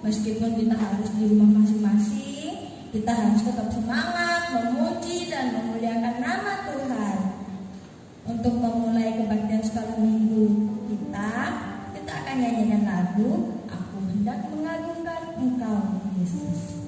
Meskipun kita harus di rumah masing-masing, kita harus tetap semangat memuji dan memuliakan nama Tuhan. Untuk memulai kebaktian sekolah minggu kita akan nyanyikan lagu Aku Hendak Mengagungkan Engkau Yesus.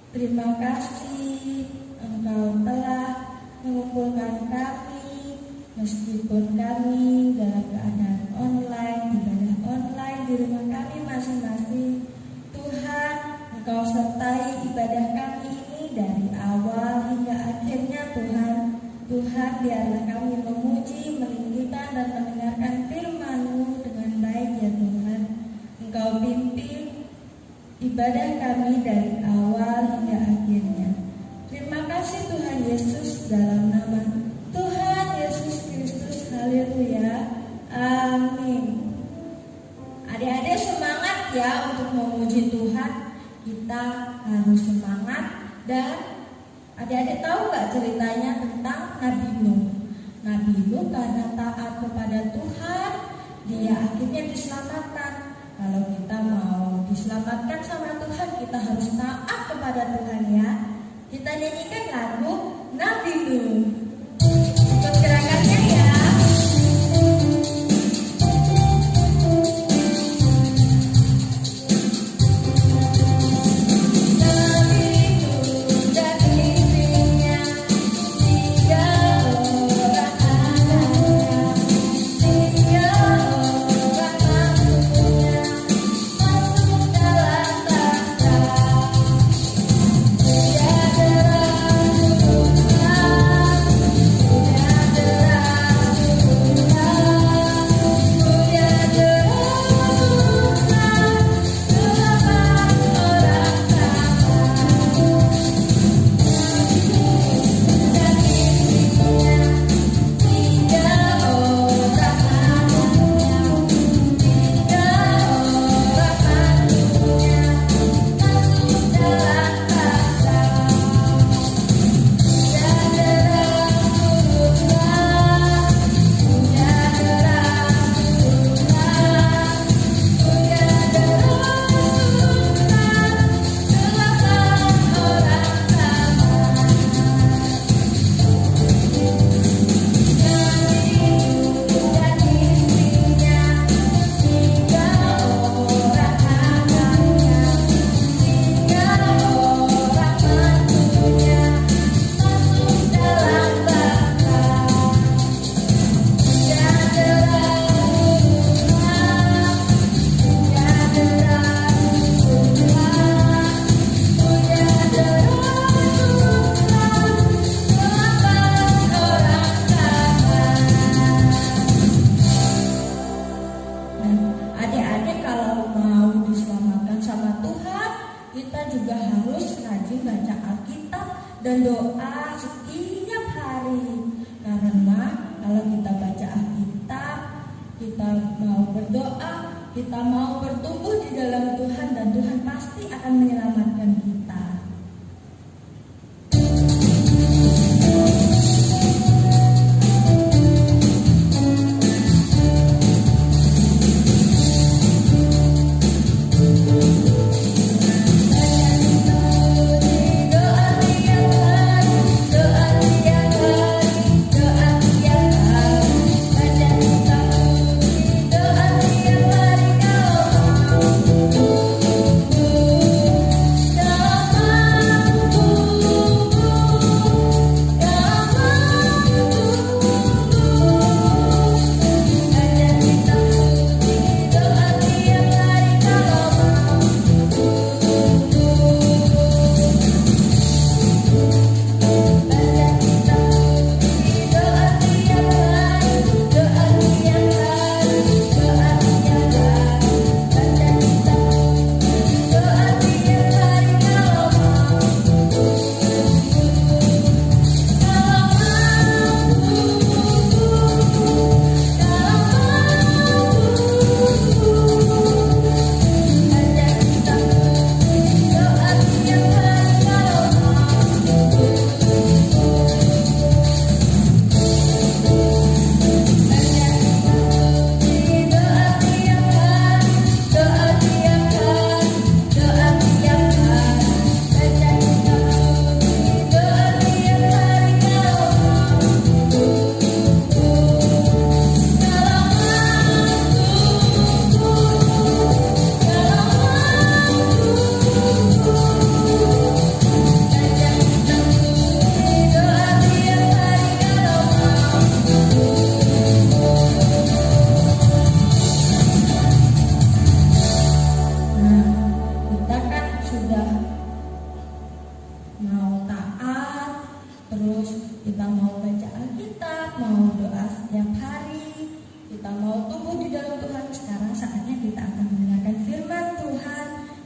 Terima kasih Engkau telah mengumpulkan kami meskipun kami dalam keadaan online, ibadah online di rumah kami masing-masing. Tuhan, Engkau sertai ibadah kami ini dari awal hingga akhirnya Tuhan. Tuhan, biarlah kami memuji, meninggikan dan mendengarkan firman-Mu dengan baik ya Tuhan. Engkau pimpin ibadah kami dari awal hingga akhirnya. Terima kasih Tuhan Yesus, dalam nama Tuhan Yesus Kristus. Haleluya. Amin. Adik-adik semangat ya untuk memuji Tuhan. Kita harus semangat. Dan adik-adik tahu gak ceritanya tentang Nabi Nuh? Nabi Nuh karena taat kepada Tuhan, dia akhirnya diselamatkan. Kalau kita mau diselamatkan sama Tuhan, kita harus taat kepada Tuhan ya. Kita nyanyikan lagu Nabi Nuh. Ikut gerakannya ya. Nabi Nuh dan istri dan doa setiap hari. Karena kalau kita baca Alkitab, kita mau berdoa, kita mau bertumbuh di dalam Tuhan, dan Tuhan pasti akan menyelamatkan kita.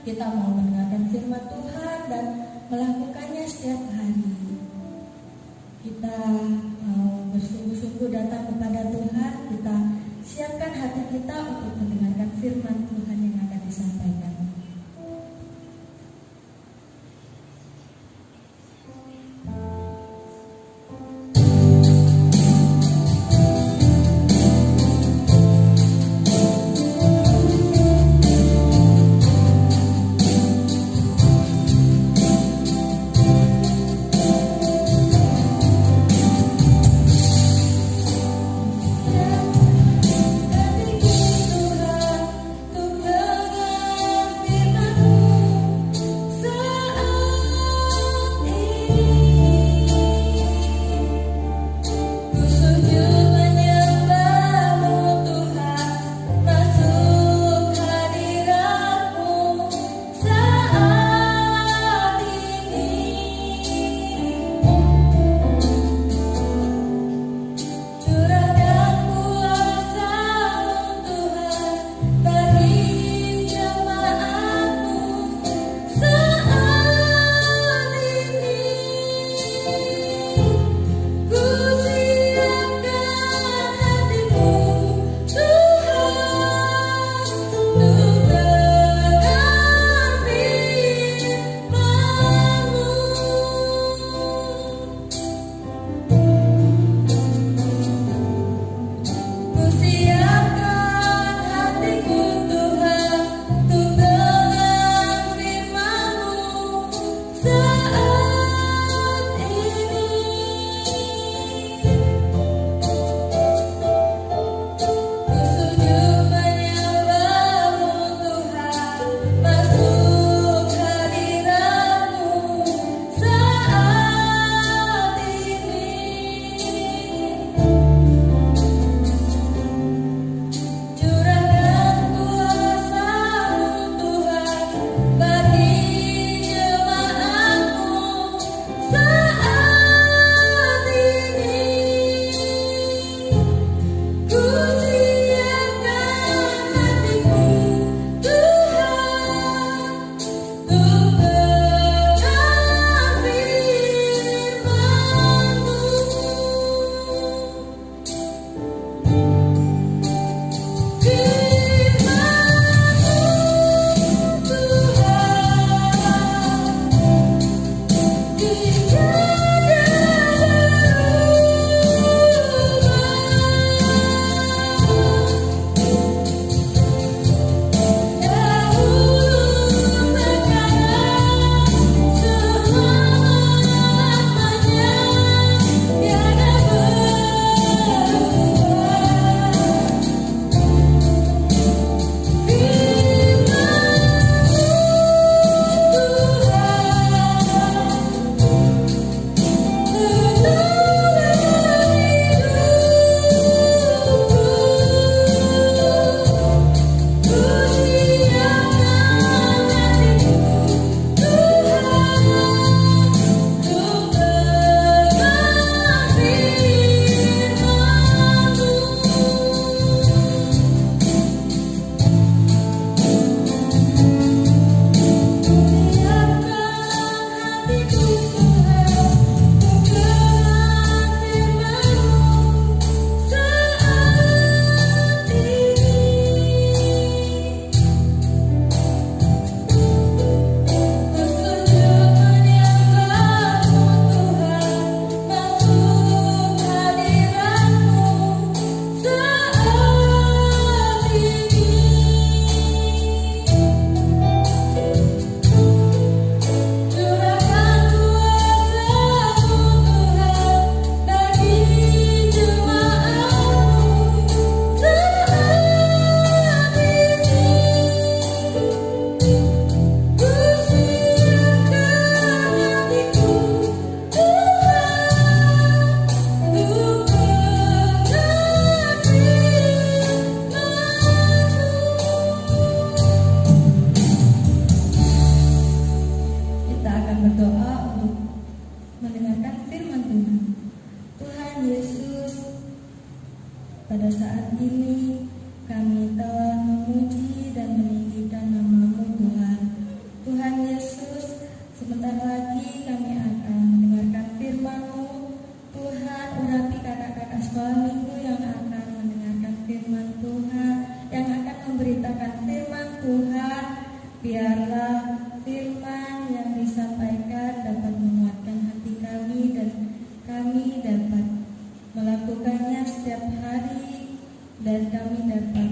Kita mau mendengarkan firman Tuhan dan melakukannya setiap hari. Kita mau bersungguh-sungguh datang kepada Tuhan. Kita siapkan hati kita untuk mendengarkan firman Tuhan yang akan disampaikan. Tuhan Yesus, pada saat ini kami telah memuji dan meninggikan nama-Mu Tuhan. Tuhan Yesus, sebentar lagi kami akan mendengarkan firman-Mu. Tuhan, urapi kakak-kakak sekolah minggu yang akan mendengarkan firman Tuhan, yang akan memberitakan firman Tuhan. Biarlah firman yang disampaikan dapat menguatkan hati kami dan kami dapat melakukannya setiap hari, dan kami dapat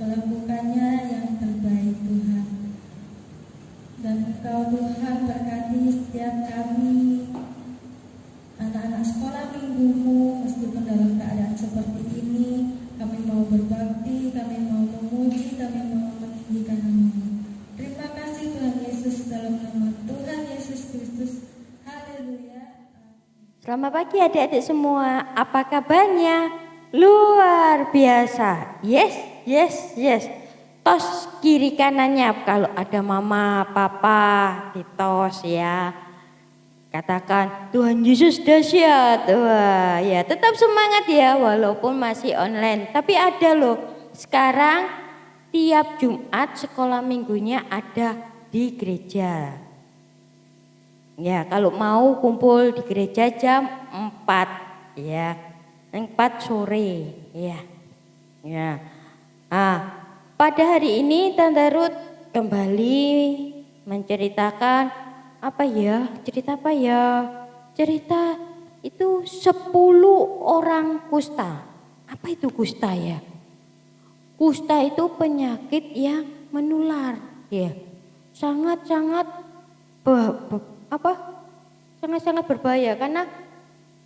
melakukannya yang terbaik Tuhan. Dan Engkau Tuhan berkati setiap kami, anak-anak sekolah minggu-Mu, meskipun dalam keadaan seperti ini, kami mau berbakti, kami mau memuji, kami mau meninggikan nama-Mu. Terima kasih Tuhan Yesus, dalam nama Tuhan Yesus Kristus. Haleluya. Selamat pagi adik-adik semua, apa kabarnya? Luar biasa, yes. Tos kiri kanannya, kalau ada mama, papa, ditos ya. Katakan, Tuhan Yesus dahsyat. Wah, ya tetap semangat ya, walaupun masih online. Tapi ada loh, sekarang tiap Jumat sekolah minggunya ada di gereja. Ya, kalau mau kumpul di gereja jam 4 ya. 4 sore ya. Ya. Pada hari ini Tante Ruth kembali menceritakan cerita apa ya? Cerita itu 10 orang kusta. Apa itu kusta ya? Kusta itu penyakit yang menular ya. Sangat-sangat sangat-sangat berbahaya karena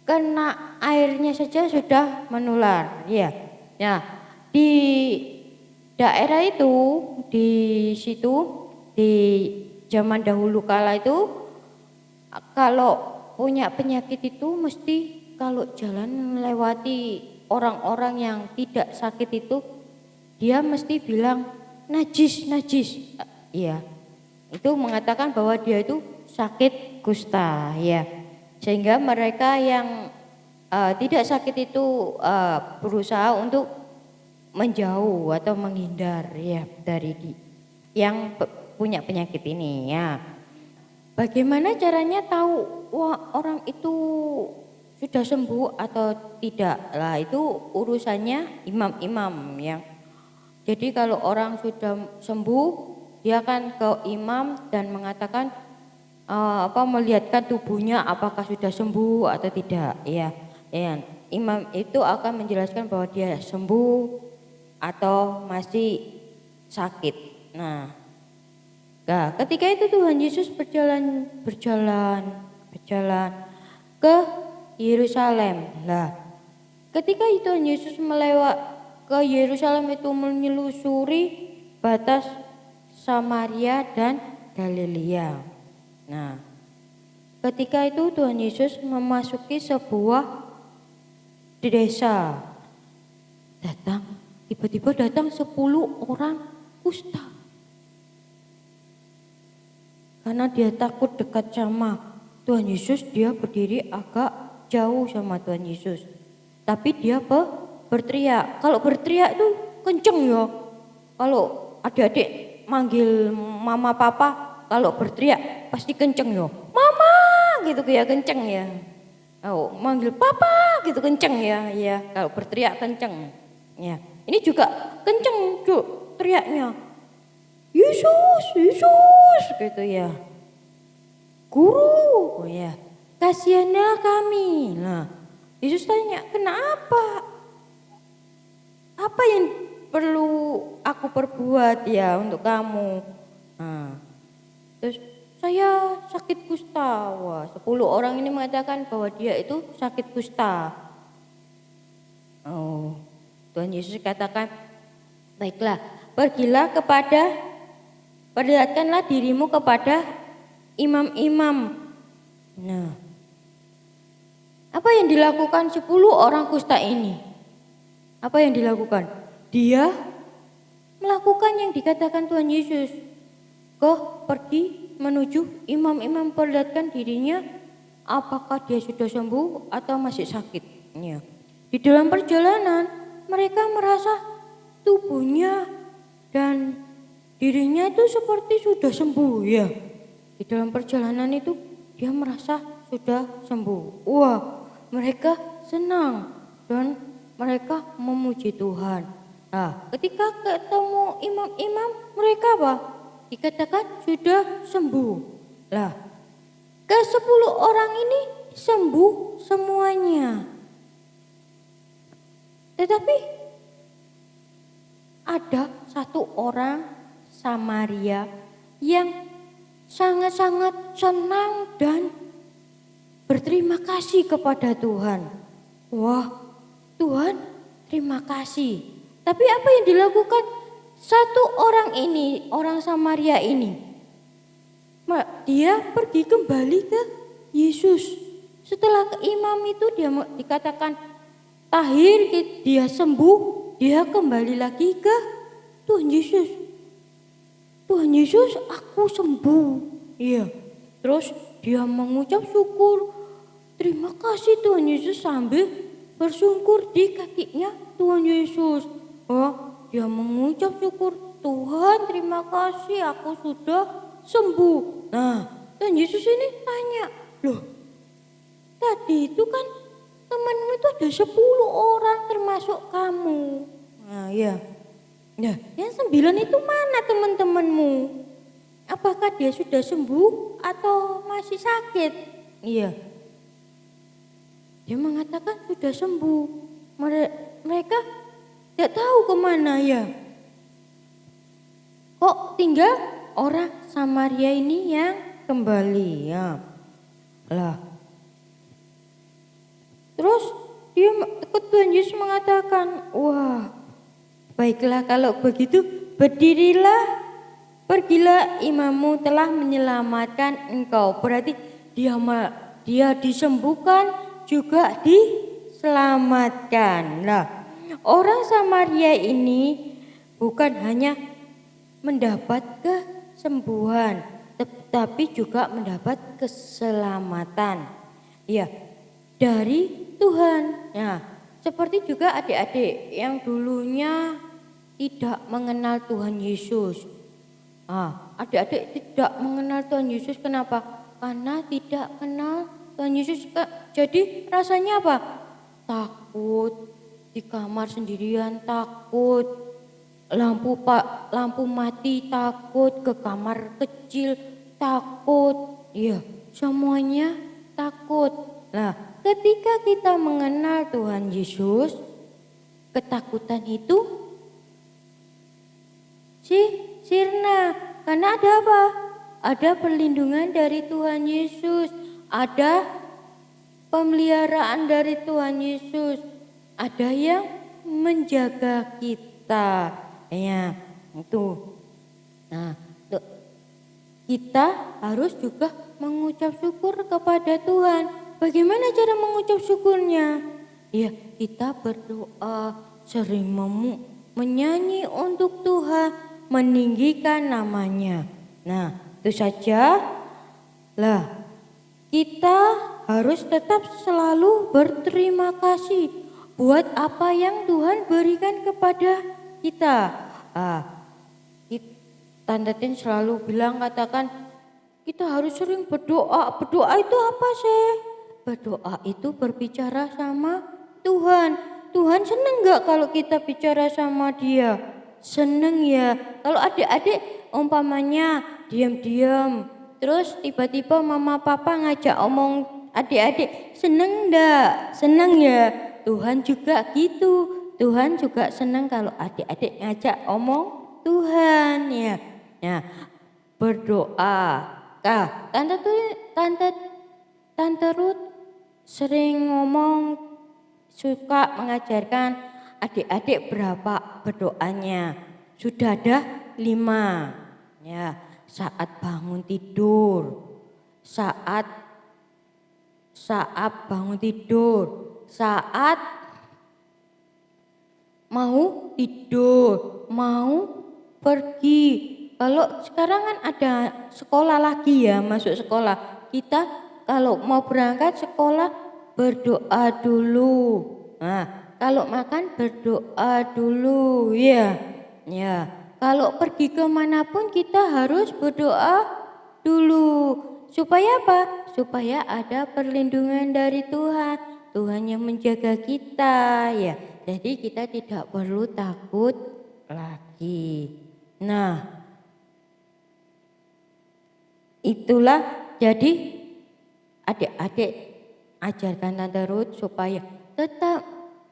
kena airnya saja sudah menular ya. Nah, di daerah itu, di situ, di zaman dahulu kala itu, kalau punya penyakit itu mesti kalau jalan melewati orang-orang yang tidak sakit itu, dia mesti bilang najis. Iya, itu mengatakan bahwa dia itu sakit kusta ya. Sehingga mereka yang tidak sakit itu berusaha untuk menjauh atau menghindar ya dari yang punya penyakit ini ya. Bagaimana caranya tahu orang itu sudah sembuh atau tidak? Lah itu urusannya imam-imam ya. Jadi kalau orang sudah sembuh, dia akan ke imam dan mengatakan melihatkan tubuhnya apakah sudah sembuh atau tidak ya. Imam itu akan menjelaskan bahwa dia sembuh atau masih sakit. Nah, ketika itu Tuhan Yesus berjalan ke Yerusalem. Lah, ketika itu Tuhan Yesus melewat ke Yerusalem itu menyelusuri batas Samaria dan Galilea. Nah, ketika itu Tuhan Yesus memasuki sebuah desa. Tiba-tiba datang 10 orang kusta. Karena dia takut dekat sama Tuhan Yesus, dia berdiri agak jauh sama Tuhan Yesus. Tapi dia berteriak. Kalau berteriak itu kenceng ya. Kalau adik-adik manggil mama papa, kalau berteriak pasti kenceng ya. Mama gitu ya, kenceng ya. Oh, manggil papa gitu kenceng ya. Ya, kalau berteriak kenceng. Ya. Ini juga kenceng teriaknya. Yesus gitu ya. Guru, ya. Kasihanlah kami. Nah, Yesus tanya, "Kenapa? Apa yang perlu aku perbuat ya untuk kamu?" Nah, terus saya sakit kusta. Wah, 10 orang ini mengatakan bahwa dia itu sakit kusta. Oh, Tuhan Yesus katakan, "Baiklah, perlihatkanlah dirimu kepada imam-imam." Nah, apa yang dilakukan 10 orang kusta ini? Apa yang dilakukan? Dia melakukan yang dikatakan Tuhan Yesus. Pergi menuju imam-imam, perlihatkan dirinya apakah dia sudah sembuh atau masih sakit. Ya. Di dalam perjalanan mereka merasa tubuhnya dan dirinya itu seperti sudah sembuh ya. Di dalam perjalanan itu dia merasa sudah sembuh. Wah, mereka senang dan mereka memuji Tuhan. Nah, ketika ketemu imam-imam mereka apa? Dikatakan sudah sembuh. Lah, ke-10 orang ini sembuh semuanya. Tetapi ada satu orang Samaria yang sangat-sangat senang dan berterima kasih kepada Tuhan. Wah, Tuhan terima kasih. Tapi apa yang dilakukan satu orang ini, orang Samaria ini? Dia pergi kembali ke Yesus. Setelah ke imam itu dia dikatakan tahir, dia sembuh, dia kembali lagi ke Tuhan Yesus. Tuhan Yesus, aku sembuh. Iya. Terus dia mengucap syukur. Terima kasih Tuhan Yesus sambil bersungkur di kakinya Tuhan Yesus. Oh, dia mengucap syukur. Tuhan, terima kasih aku sudah sembuh. Nah, Tuhan Yesus ini tanya, loh, tadi itu kan temanmu itu ada 10 orang termasuk kamu. Nah, ya. Nah, yang 9 itu mana teman-temanmu? Apakah dia sudah sembuh atau masih sakit? Iya. Dia mengatakan sudah sembuh. Mereka tidak tahu kemana ya. Kok tinggal orang Samaria ini yang kembali ya. Lah. Terus dia Tuhan Yesus mengatakan, wah, baiklah kalau begitu berdirilah, pergilah, imammu telah menyelamatkan engkau. Berarti dia disembuhkan juga diselamatkan. Nah, orang Samaria ini bukan hanya mendapat kesembuhan, tetapi juga mendapat keselamatan. Ya, dari Tuhan. Nah, seperti juga adik-adik yang dulunya tidak mengenal Tuhan Yesus. Adik-adik tidak mengenal Tuhan Yesus, kenapa? Karena tidak kenal Tuhan Yesus. Jadi rasanya apa? Takut, di kamar sendirian takut, lampu mati takut, ke kamar kecil takut. Iya, semuanya takut. Nah, ketika kita mengenal Tuhan Yesus, ketakutan itu sirna. Karena ada apa? Ada perlindungan dari Tuhan Yesus, ada pemeliharaan dari Tuhan Yesus, ada yang menjaga kita. Ya, itu. Nah, kita harus juga mengucap syukur kepada Tuhan. Bagaimana cara mengucap syukurnya? Ya, kita berdoa, sering menyanyi untuk Tuhan, meninggikan namanya. Nah, itu saja. Lah, kita harus tetap selalu berterima kasih buat apa yang Tuhan berikan kepada kita. Tante Tin selalu bilang, katakan kita harus sering berdoa. Berdoa itu apa sih? Berdoa itu berbicara sama Tuhan. Tuhan seneng gak kalau kita bicara sama dia? Seneng ya. Kalau adik-adik umpamanya diam-diam, terus tiba-tiba mama papa ngajak omong adik-adik, seneng gak? Seneng ya. Tuhan juga gitu. Tuhan juga seneng kalau adik-adik ngajak omong Tuhan ya. Nah, berdoa. Tante Ruth sering ngomong, suka mengajarkan adik-adik berapa berdoanya. Sudah ada 5. Ya, saat bangun tidur, saat bangun tidur, saat mau tidur, mau pergi. Kalau sekarang kan ada sekolah lagi ya, masuk sekolah. Kita kalau mau berangkat sekolah berdoa dulu. Nah, kalau makan berdoa dulu ya. Ya, kalau pergi kemanapun kita harus berdoa dulu. Supaya apa? Supaya ada perlindungan dari Tuhan. Tuhan yang menjaga kita ya. Jadi kita tidak perlu takut lagi. Nah, itulah jadi adik-adik ajarkan Tante Ruth supaya tetap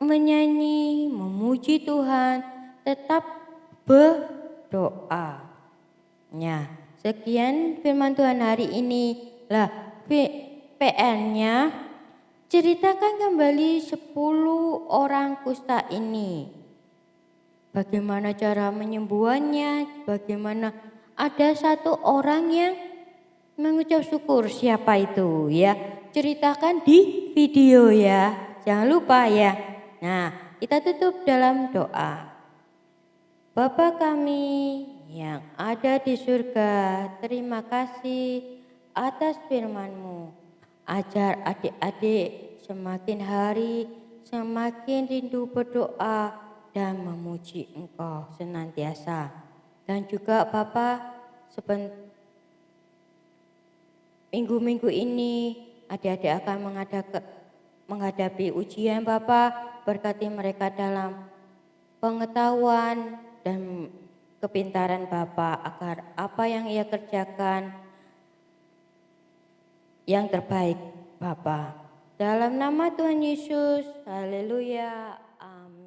menyanyi, memuji Tuhan, tetap berdoa. Ya, sekian firman Tuhan hari ini. Lah, PN-nya ceritakan kembali 10 orang kusta ini. Bagaimana cara menyembuhannya, bagaimana ada satu orang yang mengucap syukur, siapa itu ya? Ceritakan di video ya. Jangan lupa ya. Nah, kita tutup dalam doa. Bapa kami yang ada di surga, terima kasih atas firman-Mu. Ajar adik-adik semakin hari semakin rindu berdoa dan memuji Engkau senantiasa. Dan juga Bapa, minggu-minggu ini adik-adik akan menghadapi ujian Bapa, berkati mereka dalam pengetahuan dan kepintaran Bapa agar apa yang ia kerjakan yang terbaik Bapa. Dalam nama Tuhan Yesus, haleluya, amin.